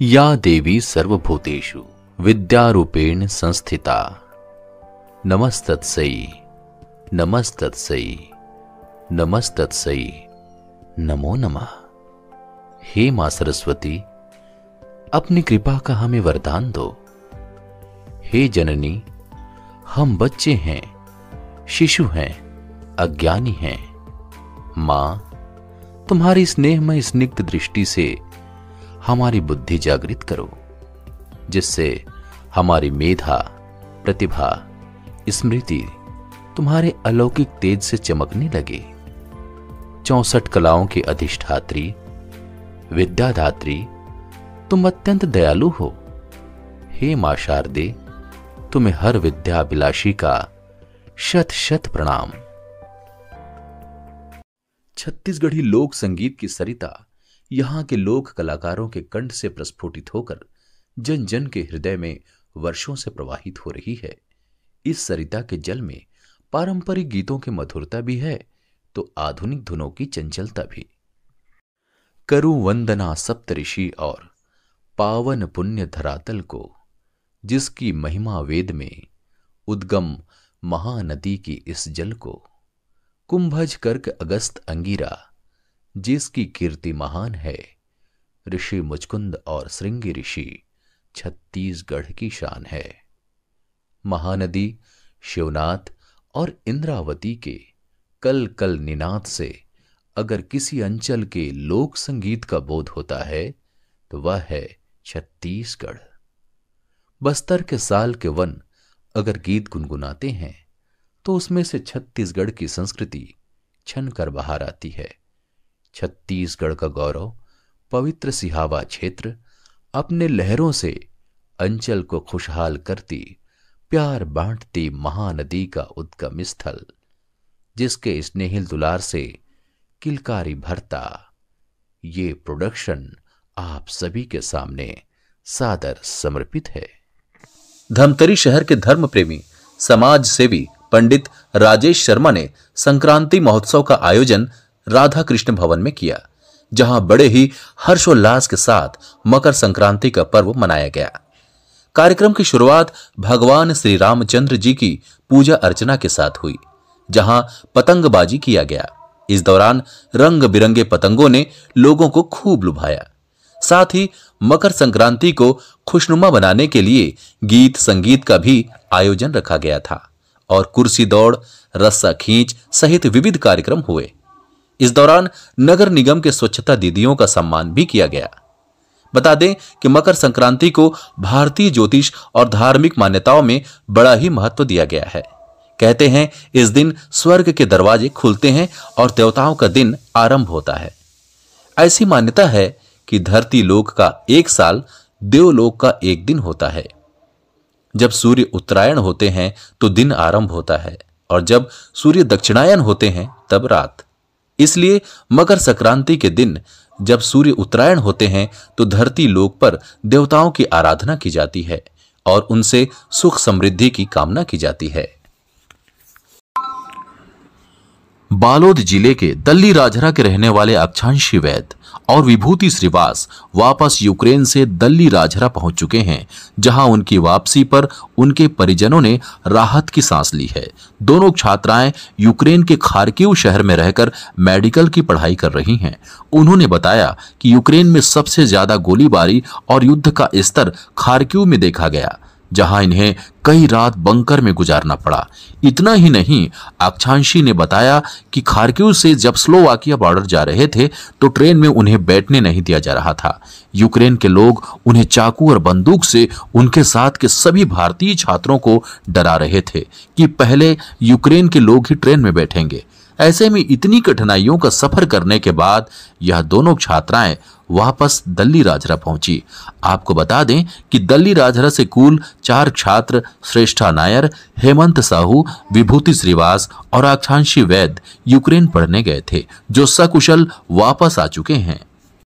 या देवी सर्वभूतेषु विद्यारूपेण संस्थिता नमस्तस्यै नमस्तस्यै नमस्तस्यै नमो नमः। हे मां सरस्वती, अपनी कृपा का हमें वरदान दो। हे जननी, हम बच्चे हैं, शिशु हैं, अज्ञानी हैं। मां, तुम्हारी स्नेहमय स्निग्ध दृष्टि से हमारी बुद्धि जागृत करो, जिससे हमारी मेधा, प्रतिभा, स्मृति तुम्हारे अलौकिक तेज से चमकने लगे। 64 कलाओं की अधिष्ठात्री, विद्यादात्री, तुम अत्यंत दयालु हो। हे मां शारदे, तुम्हें हर विद्याभिलाषी का शत शत प्रणाम। छत्तीसगढ़ी लोक संगीत की सरिता यहां के लोक कलाकारों के कंठ से प्रस्फुटित होकर जन जन के हृदय में वर्षों से प्रवाहित हो रही है। इस सरिता के जल में पारंपरिक गीतों की मधुरता भी है तो आधुनिक धुनों की चंचलता भी। करु वंदना सप्तऋषि और पावन पुण्य धरातल को, जिसकी महिमा वेद में, उद्गम महानदी की इस जल को, कुंभज कर्क अगस्त अंगिरा, जिसकी कीर्ति महान है, ऋषि मुचकुंद और श्रृंगी ऋषि, छत्तीसगढ़ की शान है। महानदी शिवनाथ और इंद्रावती के कल कल निनाद से अगर किसी अंचल के लोक संगीत का बोध होता है तो वह है छत्तीसगढ़। बस्तर के साल के वन अगर गीत गुनगुनाते हैं तो उसमें से छत्तीसगढ़ की संस्कृति छन कर बाहर आती है। छत्तीसगढ़ का गौरव पवित्र सिहावा क्षेत्र अपने लहरों से अंचल को खुशहाल करती, प्यार बांटती महानदी का उद्गम स्थल, जिसके स्नेहिल दुलार से किलकारी भरता ये प्रोडक्शन आप सभी के सामने सादर समर्पित है। धमतरी शहर के धर्म प्रेमी समाज सेवी पंडित राजेश शर्मा ने संक्रांति महोत्सव का आयोजन राधा कृष्ण भवन में किया, जहां बड़े ही हर्षोल्लास के साथ मकर संक्रांति का पर्व मनाया गया। कार्यक्रम की शुरुआत भगवान श्री रामचंद्र जी की पूजा अर्चना के साथ हुई, जहां पतंगबाजी किया गया। इस दौरान रंग बिरंगे पतंगों ने लोगों को खूब लुभाया। साथ ही मकर संक्रांति को खुशनुमा बनाने के लिए गीत संगीत का भी आयोजन रखा गया था और कुर्सी दौड़, रस्सा खींच सहित विविध कार्यक्रम हुए। इस दौरान नगर निगम के स्वच्छता दीदियों का सम्मान भी किया गया। बता दें कि मकर संक्रांति को भारतीय ज्योतिष और धार्मिक मान्यताओं में बड़ा ही महत्व दिया गया है। कहते हैं इस दिन स्वर्ग के दरवाजे खुलते हैं और देवताओं का दिन आरंभ होता है। ऐसी मान्यता है कि धरती लोक का एक साल देवलोक का एक दिन होता है। जब सूर्य उत्तरायण होते हैं तो दिन आरंभ होता है और जब सूर्य दक्षिणायन होते हैं तब रात। इसलिए मकर संक्रांति के दिन जब सूर्य उत्तरायण होते हैं तो धरती लोक पर देवताओं की आराधना की जाती है और उनसे सुख समृद्धि की कामना की जाती है। बालोद जिले के दल्ली राजहरा के रहने वाले आकांक्षी वैद्य और विभूति श्रीवास वापस यूक्रेन से दल्ली राजहरा पहुंच चुके हैं, जहां उनकी वापसी पर उनके परिजनों ने राहत की सांस ली है। दोनों छात्राएं यूक्रेन के खार्किव शहर में रहकर मेडिकल की पढ़ाई कर रही हैं। उन्होंने बताया कि यूक्रेन में सबसे ज्यादा गोलीबारी और युद्ध का स्तर खार्किव में देखा गया, जहां इन्हें कई रात बंकर में गुजारना पड़ा। इतना ही नहीं, आकांक्षी ने बताया कि खार्किव से जब स्लोवाकिया बॉर्डर जा रहे थे तो ट्रेन में उन्हें बैठने नहीं दिया जा रहा था। यूक्रेन के लोग उन्हें चाकू और बंदूक से उनके साथ के सभी भारतीय छात्रों को डरा रहे थे कि पहले यूक्रेन के लोग ही ट्रेन में बैठेंगे। ऐसे में इतनी कठिनाइयों का सफर करने के बाद यह दोनों छात्राएं वापस दल्ली राजहरा पहुंची। आपको बता दें कि दल्ली राजहरा से कुल 4 छात्र श्रेष्ठा नायर, हेमंत साहू, विभूति श्रीवास और आकांक्षी वैद्य यूक्रेन पढ़ने गए थे, जो सकुशल वापस आ चुके हैं।